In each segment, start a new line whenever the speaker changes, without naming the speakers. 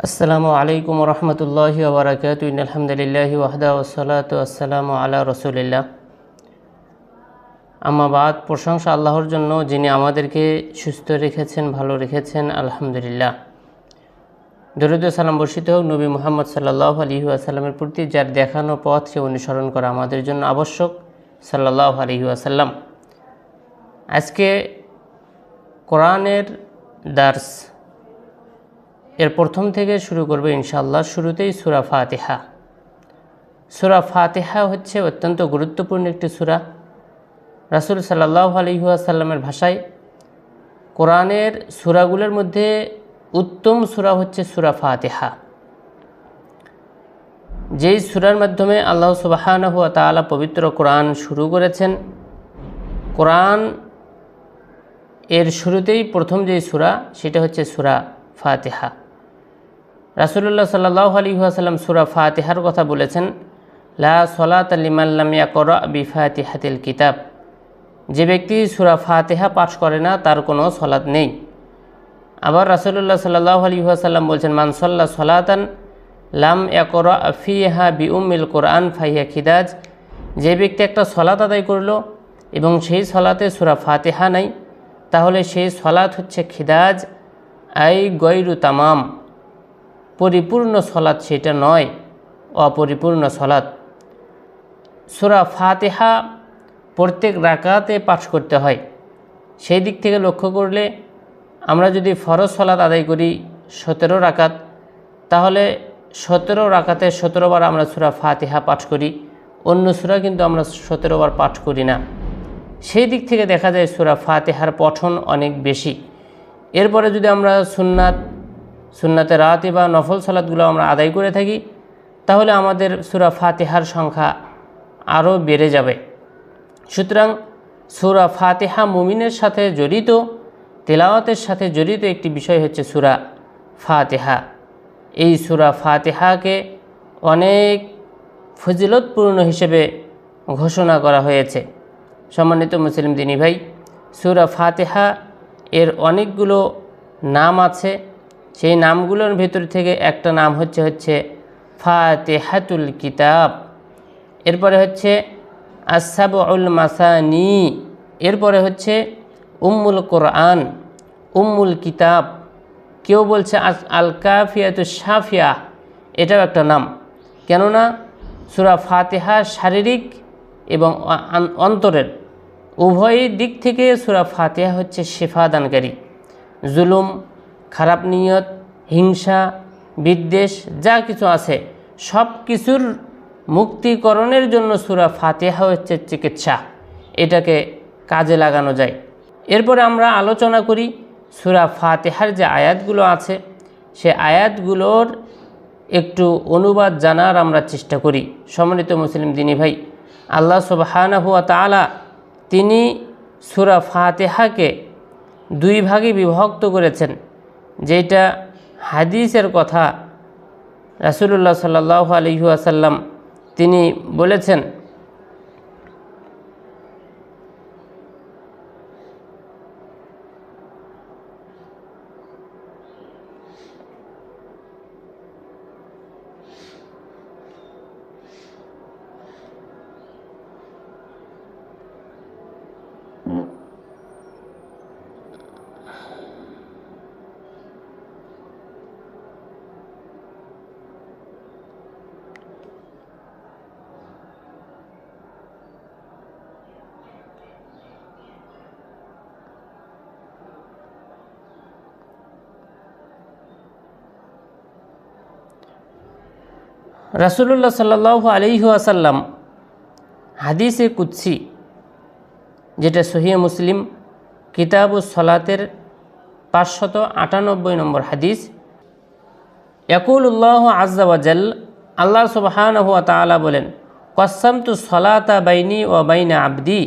আসসালামু আলাইকুম রহমতুল্লাহি ওয়া বারাকাতুহু ইন্নাল হামদুলিল্লাহি ওয়াহদা ওয়াসসালাতু ওয়াসসালামু আলা রাসূলিল্লাহ। আম্মা বাদ, প্রশংসা আল্লাহর জন্য যিনি আমাদেরকে সুস্থ রেখেছেন, ভালো রেখেছেন, আলহামদুলিল্লাহ। দরুদ ও সালাম বর্ষিত হোক নবী মুহাম্মদ সাল্লাল্লাহু আলাইহি ওয়াসাল্লামের প্রতি, যার দেখানো পথকে অনুসরণ করা আমাদের জন্য আবশ্যক, সাল্লাল্লাহু আলাইহি ওয়াসাল্লাম। আজকে কোরআনের দার্স এর প্রথম থেকে শুরু করবে ইনশাআল্লাহ। শুরুতেই সূরা ফাতিহা। সূরা ফাতিহা হচ্ছে অত্যন্ত গুরুত্বপূর্ণ একটি সূরা। রাসূল সাল্লাল্লাহু আলাইহি ওয়াসাল্লামের ভাষায় কোরআনের সূরাগুলোর মধ্যে উত্তম সূরা হচ্ছে সূরা ফাতিহা, যেই সূরার মাধ্যমে আল্লাহ সুবহানাহু ওয়া তাআলা পবিত্র কোরআন শুরু করেছেন। কোরআন এর শুরুতেই প্রথম যেই সূরা সেটা হচ্ছে সূরা ফাতিহা। রাসূলুল্লাহ সাল্লাল্লাহু আলাইহি ওয়াসাল্লাম সূরা ফাতিহার কথা বলেছেন, লা সলাতা লিমান লাম ইয়াকরা বিফাতিহাতিল কিতাব। যে ব্যক্তি সূরা ফাতিহা পাঠ করে না তার কোনো সলাত নেই। আবার রাসূলুল্লাহ সাল্লাল্লাহু আলাইহি ওয়াসাল্লাম বলছেন, মান সাল্লা সলাতান লাম ইয়াকরা ফিহা বিউম্মিল কোরআন ফাহিয়া খিদাজ। যে ব্যক্তি একটা সলাত আদায় করলো এবং সেই সলাতে সূরা ফাতিহা নাই, তাহলে সেই সলাত হচ্ছে খিদাজ, আই গৈরু তামাম, পরিপূর্ণ সলাত সেটা নয়, অপরিপূর্ণ সলাত। সূরা ফাতিহা প্রত্যেক রাকাতে পাঠ করতে হয়। সেই দিক থেকে লক্ষ্য করলে আমরা যদি ফরজ সলাত আদায় করি 17 রাকাত, তাহলে 17 রাকাতে 17 বার আমরা সূরা ফাতিহা পাঠ করি। অন্য সূরা কিন্তু আমরা 17 বার পাঠ করি না। সেই দিক থেকে দেখা যায় সূরা ফাতিহার পঠন অনেক বেশি। এরপরে যদি আমরা সুন্নাতে রাতে বা নফল সালাতগুলো আমরা আদায় করে থাকি, তাহলে আমাদের সূরা ফাতিহার সংখ্যা আরও বেড়ে যাবে। সুতরাং সূরা ফাতিহা মুমিনের সাথে জড়িত, তেলাওয়াতের সাথে জড়িত একটি বিষয় হচ্ছে সূরা ফাতিহা। এই সূরা ফাতিহাকে অনেক ফজিলতপূর্ণ হিসেবে ঘোষণা করা হয়েছে। সম্মানিত মুসলিম দিনী ভাই, সূরা ফাতিহা এর অনেকগুলো নাম আছে। সেই নামগুলোর ভেতর থেকে একটা নাম হচ্ছে ফাতিহাতুল কিতাব, এরপরে হচ্ছে আস-সাবউল মাসানি, এরপরে হচ্ছে উম্মুল কোরআন, উম্মুল কিতাব, কেউ বলছে আল কাফিয়াতুশ শাফিয়া, এটাও একটা নাম। কেননা সূরা ফাতিহা শারীরিক এবং অন্তরের উভয় দিক থেকে সূরা ফাতিহা হচ্ছে শিফা দানকারী। জুলুম, খারাপ নিয়ত, হিংসা, বিদ্বেষ যা কিছু আছে সব কিছুর মুক্তিকরণের জন্য সূরা ফাতিহা হচ্ছে চিকিৎসা। এটাকে কাজে লাগানো যায়। এরপরে আমরা আলোচনা করি সূরা ফাতিহার যে আয়াতগুলো আছে, সে আয়াতগুলোর একটু অনুবাদ জানার আমরা চেষ্টা করি। সম্মানিত মুসলিম দিনী ভাই, আল্লাহ সুবহানাহু ওয়া তাআলা তিনি সূরা ফাতিহাকে 2 ভাগে বিভক্ত করেছেন, যেটা হাদিসের কথা। রাসূলুল্লাহ সাল্লাল্লাহু আলাইহি ওয়াসাল্লাম তিনি বলেছেন, রাসূলুল্লাহ সাল্লাল্লাহু আলাইহি ওয়াসাল্লাম হাদিসে কুদসি, যেটা সহিহ মুসলিম কিতাবুস সলাতের 598 নম্বর হাদিস, ইয়াকুলুল্লাহু আযজা ওয়া জাল, আল্লাহ সুবহানাহু ওয়া তাআলা বলেন, কসসামতু সলাতা বাইনি ওয়া বাইনা আবদি,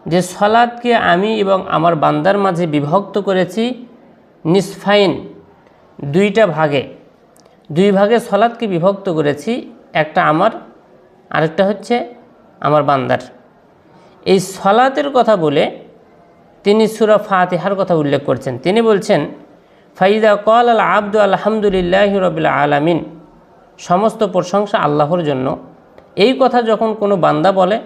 যে সলাতকে আমি এবং আমার বান্দার মাঝে বিভক্ত করেছি নিসফাইন, 2টা ভাগে। 2 ভাগে সলাতকে বিভক্ত করেছি, একটা আমার, আরেকটা হচ্ছে আমার বান্দার। এই সলাতের কথা বলে তিনি সূরা ফাতিহার কথা উল্লেখ করছেন। তিনি বলছেন, ফাইদা ক্বাল আল আবদু আলহামদুলিল্লাহি রাব্বিল আলামিন, সমস্ত প্রশংসা আল্লাহর জন্য, এই কথা যখন কোনো বান্দা বলে,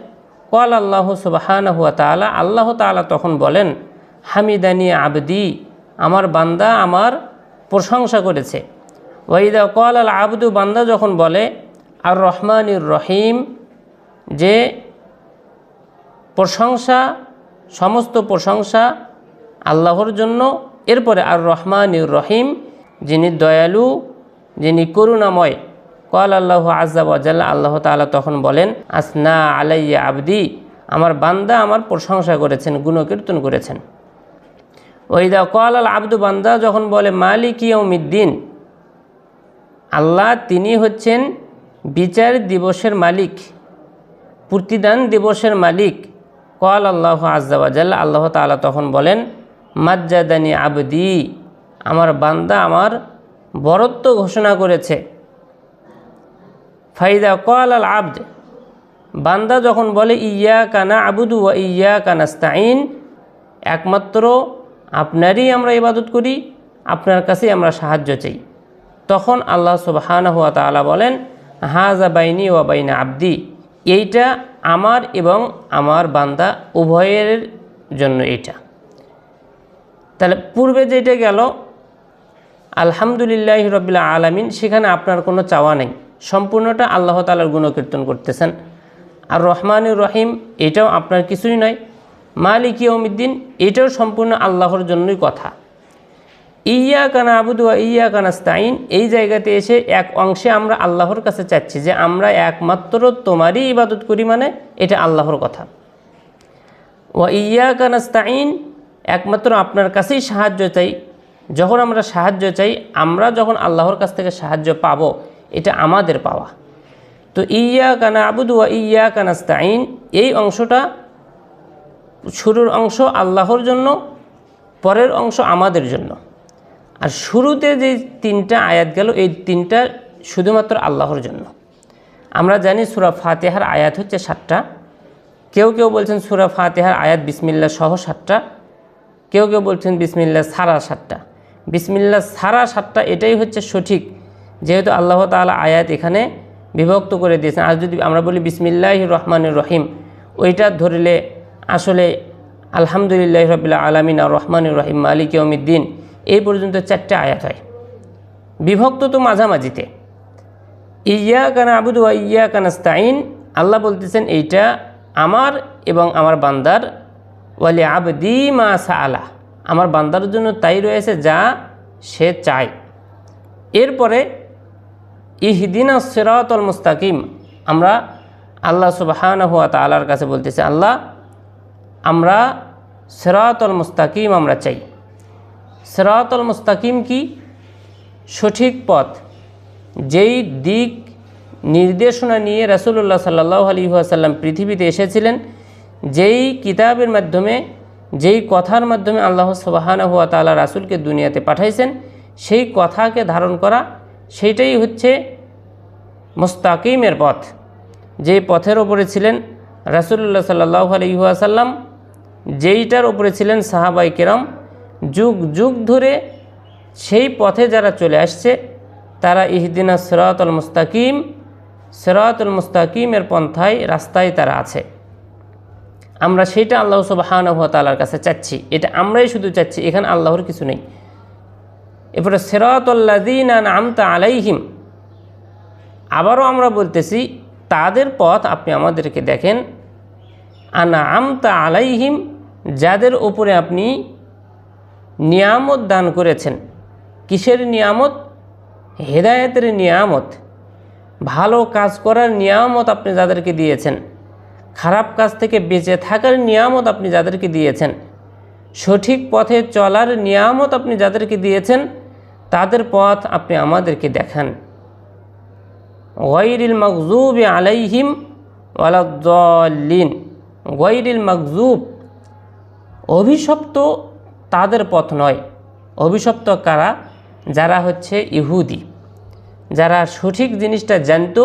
ক্বাল আল্লাহু সুবহানাহু ওয়া তাআলা, আল্লাহ তাআলা তখন বলেন, হামিদানি আবদি, আমার বান্দা আমার প্রশংসা করেছে। ওয়াইদা ক্বাল আল আবদু, বান্দা যখন বলে আর রহমানির রহিম, যে প্রশংসা, সমস্ত প্রশংসা আল্লাহর জন্য, এরপরে আর রহমানির রহিম, যিনি দয়ালু, যিনি করুণাময়। ক্বাল আল্লাহু আযজা ওয়া জাল্লা, আল্লাহ তাআলা তখন বলেন, আসনা আলাইয়া আবদি, আমার বান্দা আমার প্রশংসা করেছেন, গুণকীর্তন করেছেন। ওয়াইদা ক্বাল আল আবদু, বান্দা যখন বলে মালিক ইয়াউমিদ্দিন, আল্লাহ তিনি হচ্ছেন বিচার দিবসের মালিক, প্রতিদান দিবসের মালিক। ক্বাল আল্লাহু আযজা ওয়া জাল্লা, আল্লাহ তাআলা তখন বলেন, মাজ্জাদানি আবদি, আমার বান্দা আমার বরত্ব ঘোষণা করেছে। ফাইদা ক্বাল আল আবদ, বান্দা যখন বলে ইয়্যাকা না'বুদু ওয়া ইয়্যাকা নাস্তাঈন, একমাত্র আপনারই আমরা ইবাদত করি, আপনার কাছেই আমরা সাহায্য চাই, তখন আল্লাহ সুবহানাহু ওয়া তাআলা বলেন, হাযা বাইনি ওয়া বাইনা আবদি, এইটা আমার এবং আমার বান্দা উভয়ের জন্য এইটা। তাহলে পূর্বে যেটা গেল আলহামদুলিল্লাহি রাব্বিল আলামিন, সেখানে আপনার কোনো চাওয়া নেই, সম্পূর্ণটা আল্লাহ তাআলার গুণকীর্তন করতেছেন। আর রহমানুর রহিম, এটাও আপনার কিছুই নয়। মালিক ইয়াউমিদ্দিন, এটাও সম্পূর্ণ আল্লাহর জন্যই কথা। ইয়্যাকা না'বুদু ওয়া ইয়্যাকা নাস্তাঈন, এই জায়গাতে এসে এক অংশে আমরা আল্লাহর কাছে চাচ্ছি যে আমরা একমাত্র তোমারই ইবাদত করি, মানে এটা আল্লাহর কথা। ওয়া ইয়্যাকা নাস্তাঈন, একমাত্র আপনার কাছেই সাহায্য চাই। যখন আমরা সাহায্য চাই, আমরা যখন আল্লাহর কাছ থেকে সাহায্য পাবো, এটা আমাদের পাওয়া। তো ইয়্যাকা না'বুদু ওয়া ইয়্যাকা নাস্তাঈন, এই অংশটা, শুরুর অংশ আল্লাহর জন্য, পরের অংশ আমাদের জন্য। আর শুরুতে যে তিনটা আয়াত গেল, এই তিনটা শুধুমাত্র আল্লাহর জন্য। আমরা জানি সূরা ফাতিহার আয়াত হচ্ছে 7টা। কেউ কেউ বলছেন সূরা ফাতিহার আয়াত বিসমিল্লাহ সহ 7টা, কেউ কেউ বলছেন বিসমিল্লাহ ছাড়া 7টা। বিসমিল্লাহ ছাড়া 7টা, এটাই হচ্ছে সঠিক, যেহেতু আল্লাহ তাআলা আয়াত এখানে বিভক্ত করে দিয়েছেন। আর যদি আমরা বলি বিসমিল্লাহির রহমানির রহিম, ওইটা ধরলে আসলে আলহামদুলিল্লাহি রাব্বিল আলামিন আর রহমানির রহিম মালিক ইয়াউমিদ্দিন, এই পর্যন্ত 4টে আয়াত হয়, বিভক্ত তো মাঝামাঝিতে। ইয়্যাকা না'বুদু ওয়া ইয়্যাকা নাস্তাঈন, আল্লাহ বলতেছেন এইটা আমার এবং আমার বান্দার। ওয়ালি আবদি মা সাআলা, আমার বান্দার জন্য তাই রয়েছে যা সে চায়। এরপরে ইহদিনাস সিরাতাল মুস্তাকিম, আমরা আল্লাহ সুবহানাহু ওয়া তাআলার কাছে বলতেছি, আল্লাহ আমরা সিরাতাল মুস্তাকিম আমরা চাই। সিরাতাল মুস্তাকিম কি? সঠিক পথ, যেই দিক নির্দেশনা নিয়ে রাসূলুল্লাহ সাল্লাল্লাহু আলাইহি ওয়াসাল্লাম পৃথিবীতে এসেছিলেন, যেই কিতাবের মাধ্যমে, যেই কথার মাধ্যমে আল্লাহ সুবহানাহু ওয়া তাআলা রাসূলকে দুনিয়াতে পাঠাইছেন, সেই কথাকে ধারণ করা, সেইটাই হচ্ছে মুস্তাকিমের পথ। যেই পথের ওপরে ছিলেন রাসূলুল্লাহ সাল্লাল্লাহু আলাইহি ওয়াসাল্লাম, যেইটার ওপরে ছিলেন সাহাবায়ে কেরাম, যুগ যুগ ধরে সেই পথে যারা চলে আসছে, তারা ইহদিনাস সিরাতাল মুস্তাকিম, সিরাতুল মুস্তাকিমের পন্থায়, রাস্তায় তারা আছে। আমরা সেটা আল্লাহ সুবহানাহু ওয়া তাআলার কাছে চাচ্ছি, এটা আমরাই শুধু চাচ্ছি, এখানে আল্লাহর কিছু নেই। এরপরে সিরাতাল্লাযীনা আন'আমতা আলাইহিম, আবারও আমরা বলতেছি তাদের পথ আপনি আমাদেরকে দেখেন। আন'আমতা আলাইহিম, যাদের উপরে আপনি নিয়ামত দান করেছেন। কিসের নিয়ামত? হেদায়েতের নিয়ামত, ভালো কাজ করার নিয়ামত আপনি যাদেরকে দিয়েছেন, খারাপ কাজ থেকে বেঁচে থাকার নিয়ামত আপনি যাদেরকে দিয়েছেন, সঠিক পথে চলার নিয়ামত আপনি যাদেরকে দিয়েছেন, তাদের পথ আপনি আমাদেরকে দেখান। গায়রিল মাগযুবি আলাইহিম ওয়ালাদ-দাল্লিন, গায়রিল মাগযুব, অভিশপ্ত তাদের পথ নয়। অভিশপ্ত কারা? যারা হচ্ছে ইহুদি, যারা সঠিক জিনিসটা জানতো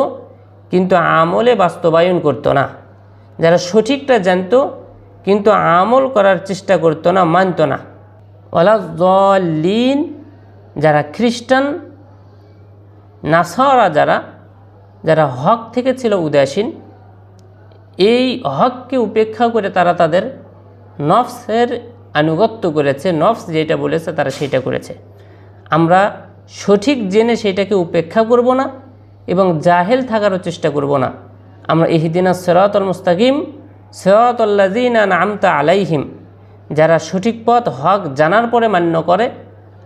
কিন্তু আমলে বাস্তবায়ন করতো না, যারা সঠিকটা জানতো কিন্তু আমল করার চেষ্টা করতো না, মানতো না। ওয়ালাদ-দাল্লিন, যারা খ্রিস্টান নাসারা যারা হক থেকে ছিল উদাসীন, এই হককে উপেক্ষা করে তারা তাদের নফসের আনুগত্য করেছে, নফস যেটা বলেছে তারা সেটা করেছে। আমরা সঠিক জেনে সেটাকে উপেক্ষা করব না এবং জাহেল থাকারও চেষ্টা করব না। আমরা ইহদিনাস সিরাতাল মুস্তাকিম সিরাতাল্লাযীনা আন'আমতা আলাইহিম, যারা সঠিক পথ হক জানার পরে মান্য করে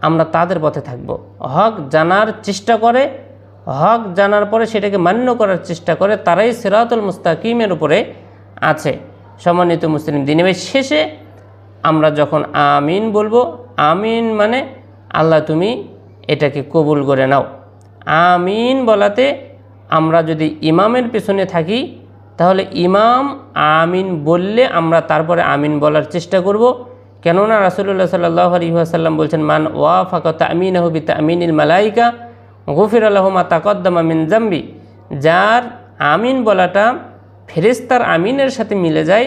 আমরা তাদের পথে থাকব। হক জানার চেষ্টা করে, হক জানার পরে সেটাকে মান্য করার চেষ্টা করে, তারাই সিরাতুল মুস্তাকিমের উপরে আছে। সম্মানিত মুসলিম দিনী ভাই, শেষে আমরা যখন আমিন বলবো, আমিন মানে আল্লাহ তুমি এটাকে কবুল করে নাও। আমিন বলাতে আমরা যদি ইমামের পেছনে থাকি তাহলে ইমাম আমিন বললে আমরা তারপরে আমিন বলার চেষ্টা করব। কেননা রাসূলুল্লাহ সাল্লাল্লাহু আলাইহি ওয়াসাল্লাম বলছেন, মান ওয়াফাকা তামিনাহু বিতামিনিল মালাইকা গুফিরা লাহু মা তাকদ্দামা মিন যামবি, যার আমিন বলাটা ফেরেশতার আমিনের সাথে মিলে যায়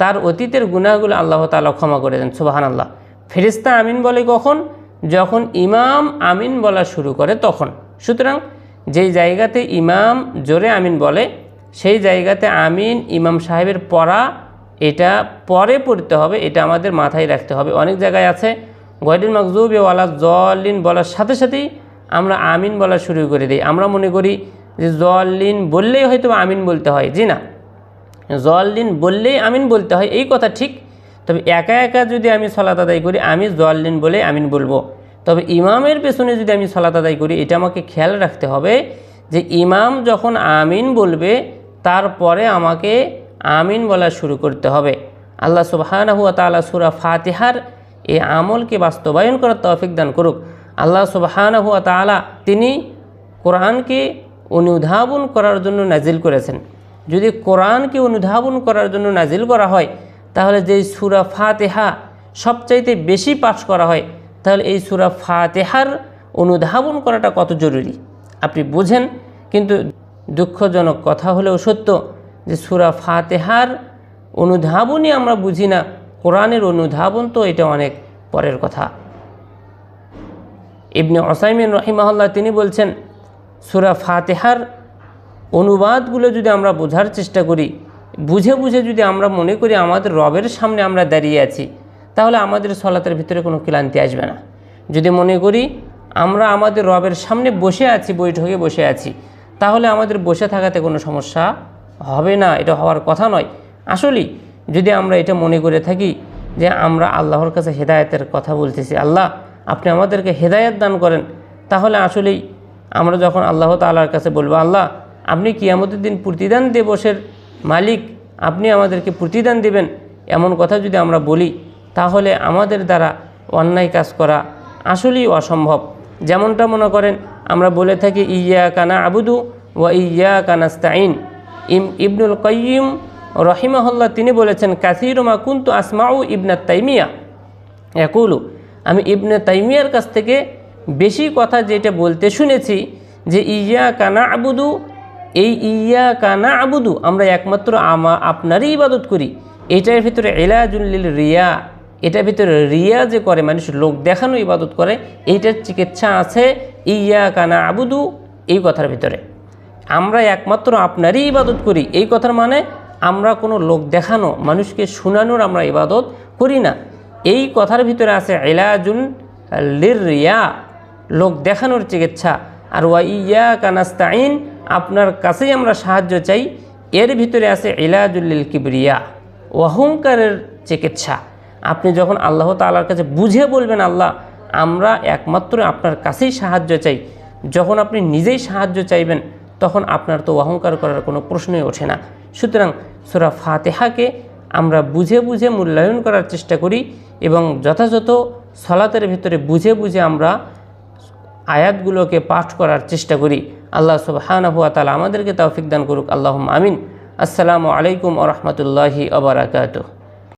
তার অতীতের গুনাহগুলো আল্লাহ তাআলা ক্ষমা করে দেন। সুবহানাল্লাহ। ফেরেশতা আমিন বলে কখন? যখন ইমাম আমিন বলা শুরু করে তখন। সুতরাং যেই জায়গাতে ইমাম জোরে আমিন বলে সেই জায়গাতে আমিন ইমাম সাহেবের পড়া এটা পরে পড়তে হবে, এটা আমাদের মাথায় রাখতে হবে। অনেক জায়গায় আছে গয়রিল মাগযুবি ওয়ালা যাল্লিন বলার সাথে সাথেই আমরা আমিন বলা শুরু করে দিই। আমরা মনে করি যে যাল্লিন বললেই হয়তো আমিন বলতে হয়। জি না, যাল্লিন বললেই আমিন বলতে হয় এই কথা ঠিক, তবে একা একা যদি আমি সালাত আদায় করি আমি যাল্লিন বলে আমিন বলবো। তবে ইমামের পেছনে যদি আমি সালাত আদায় করি এটা আমাকে খেয়াল রাখতে হবে যে ইমাম যখন আমিন বলবে তারপরে আমাকে আমিন বলা শুরু করতে হবে। আল্লাহ সুবহানাহু ওয়া তাআলা সূরা ফাতিহার এই আমলকে বাস্তবায়ন করার তৌফিক দান করুক। আল্লাহ সুবহানাহু ওয়া তাআলা তিনি কোরআনকে অনুধাবন করার জন্য নাজিল করেছেন। যদি কোরআনকে অনুধাবন করার জন্য নাজিল করা হয় তাহলে যেই সূরা ফাতিহা সবচাইতে বেশি পাঠ করা হয়, তাহলে এই সূরা ফাতিহার অনুধাবন করাটা কত জরুরি আপনি বুঝেন। কিন্তু দুঃখজনক কথা হলেও সত্য যে সূরা ফাতিহার অনুধাবনই আমরা বুঝি না, কোরআনের অনুধাবন তো এটা অনেক পরের কথা। ইবনে উসাইমিন রাহিমাহুল্লাহ তিনি বলছেন, সূরা ফাতিহার অনুবাদগুলো যদি আমরা বোঝার চেষ্টা করি, বুঝে বুঝে যদি আমরা মনে করি আমাদের রবের সামনে আমরা দাঁড়িয়ে আছি, তাহলে আমাদের সলাতের ভিতরে কোনো ক্লান্তি আসবে না। যদি মনে করি আমরা আমাদের রবের সামনে বসে আছি, বৈঠকে বসে আছি, তাহলে আমাদের বসে থাকাতে কোনো সমস্যা হবে না, এটা হওয়ার কথা নয়। আসলেই যদি আমরা এটা মনে করে থাকি যে আমরা আল্লাহর কাছে হেদায়েতের কথা বলতেছি, আল্লাহ আপনি আমাদেরকে হেদায়েত দান করেন, তাহলে আসলেই আমরা যখন আল্লাহ তাআলার কাছে বলবো, আল্লাহ আপনি কিয়ামতের দিন প্রতিদান দিবসের মালিক, আপনি আমাদেরকে প্রতিদান দিবেন, এমন কথা যদি আমরা বলি তাহলে আমাদের দ্বারা অন্যায় কাজ করা আসলেই অসম্ভব। যেমনটা মনে করেন আমরা বলে থাকি ইয়্যাকা না'বুদু ওয়া ইয়্যাকা নাস্তাঈন। ইবনুল কাইয়্যিম রাহিমাহুল্লাহ তিনি বলেছেন, কাসীরু মা কুনতু আসমাউ ইবনে তাইমিয়া ইয়াকুলু, আমি ইবনে তাইমিয়ার কাছ থেকে বেশি কথা যেটা বলতে শুনেছি যে ইয়্যাকা না'বুদু, এই ইয়্যাকা না'বুদু আমরা একমাত্র আপনারই ইবাদত করি, এটার ভিতরে ইলাজুল লিল রিয়া, এটার ভিতরে রিয়া যে করে মানুষ লোক দেখানো ইবাদত করে, এইটার চিকিৎসা আছে ইয়্যাকা না'বুদু এই কথার ভিতরে। আমরা একমাত্র আপনারই ইবাদত করি এই কথার মানে আমরা কোনো লোক দেখানো মানুষকে শোনানোর আমরা ইবাদত করি না। এই কথার ভিতরে আছে ইলাজুল লির রিয়া, লোক দেখানোর চিকিৎসা। আর ওয়া ইয়্যাকা নাস্তাঈন আপনার কাছেই আমরা সাহায্য চাই, এর ভিতরে আছে ইলাজুল লিল কিবরিয়া, অহংকারের চিকিৎসা। আপনি যখন আল্লাহ তাআলার কাছে বুঝে বলবেন, আল্লাহ আমরা একমাত্র আপনার কাছেই সাহায্য চাই, যখন আপনি নিজেই সাহায্য চাইবেন তখন আপনার তো অহংকার করার কোনো প্রশ্নই ওঠে না। সুতরাং সূরা ফাতিহাকে আমরা বুঝে বুঝে মূল্যায়ন করার চেষ্টা করি এবং যথাযথ সালাতের ভিতরে বুঝে বুঝে আমরা আয়াতগুলোকে পাঠ করার চেষ্টা করি। আল্লাহ সুবহানাহু ওয়া তাআলা আমাদেরকে তৌফিক দান করুক। আল্লাহুম্মা আমিন। আসসালামু আলাইকুম ওয়া রাহমাতুল্লাহি ওয়া বারাকাতুহু।